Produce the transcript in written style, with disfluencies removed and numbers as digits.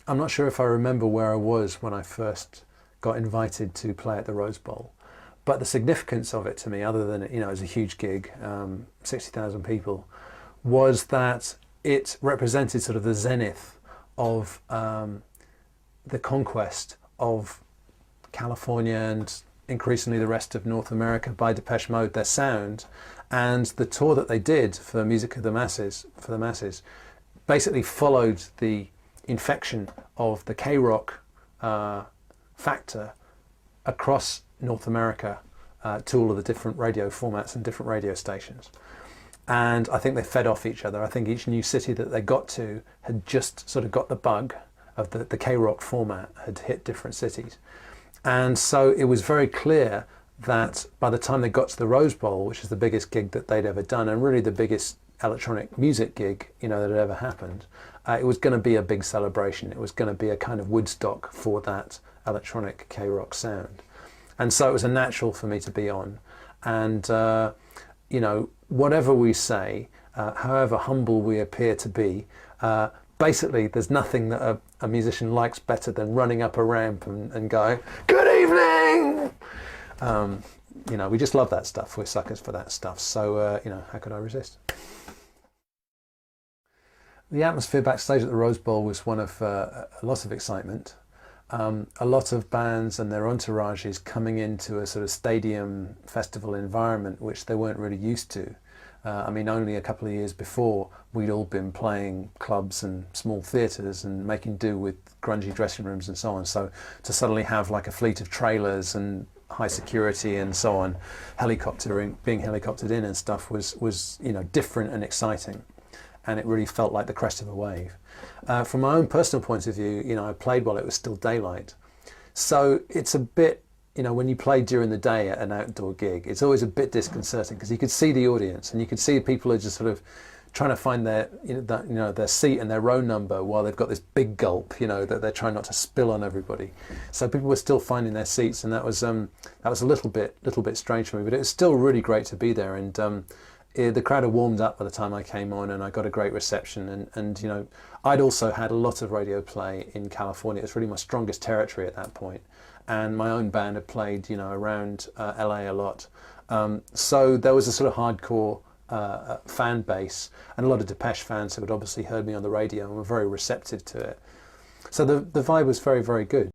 I'm not sure if I remember where I was when I first got invited to play at the Rose Bowl, but the significance of it to me, other than it was a huge gig, 60,000 people, was that it represented sort of the zenith of the conquest of California and increasingly the rest of North America by Depeche Mode, their sound, and the tour that they did for Music of the Masses, basically followed the infection of the K-rock factor across North America to all of the different radio formats and different radio stations. And I think they fed off each other. I think each new city that they got to had just sort of got the bug of the K-rock format, had hit different cities. And so it was very clear that by the time they got to the Rose Bowl, which is the biggest gig that they'd ever done, and really the biggest electronic music gig that had ever happened, it was going to be a big celebration. It was going to be a kind of Woodstock for that electronic K-rock sound. And so it was a natural for me to be on. And whatever we say, however humble we appear to be, basically there's nothing that a musician likes better than running up a ramp and going, "Good evening!" We just love that stuff. We're suckers for that stuff. So, how could I resist? The atmosphere backstage at the Rose Bowl was one of a lot of excitement. A lot of bands and their entourages coming into a sort of stadium festival environment, which they weren't really used to. Only a couple of years before, we'd all been playing clubs and small theatres and making do with grungy dressing rooms and so on. So to suddenly have like a fleet of trailers and high security and so on, being helicoptered in and stuff was different and exciting. And it really felt like the crest of a wave. From my own personal point of view, I played while it was still daylight. So it's a bit, when you play during the day at an outdoor gig, it's always a bit disconcerting because you could see the audience and you could see people are just sort of trying to find their seat and their row number while they've got this big gulp, that they're trying not to spill on everybody. So people were still finding their seats, and that was a little bit strange for me, but it was still really great to be there. And the crowd had warmed up by the time I came on, and I got a great reception. And I'd also had a lot of radio play in California. It was really my strongest territory at that point. And my own band had played, around LA a lot. So there was a sort of hardcore fan base, and a lot of Depeche fans who had obviously heard me on the radio and were very receptive to it. So the vibe was very, very good.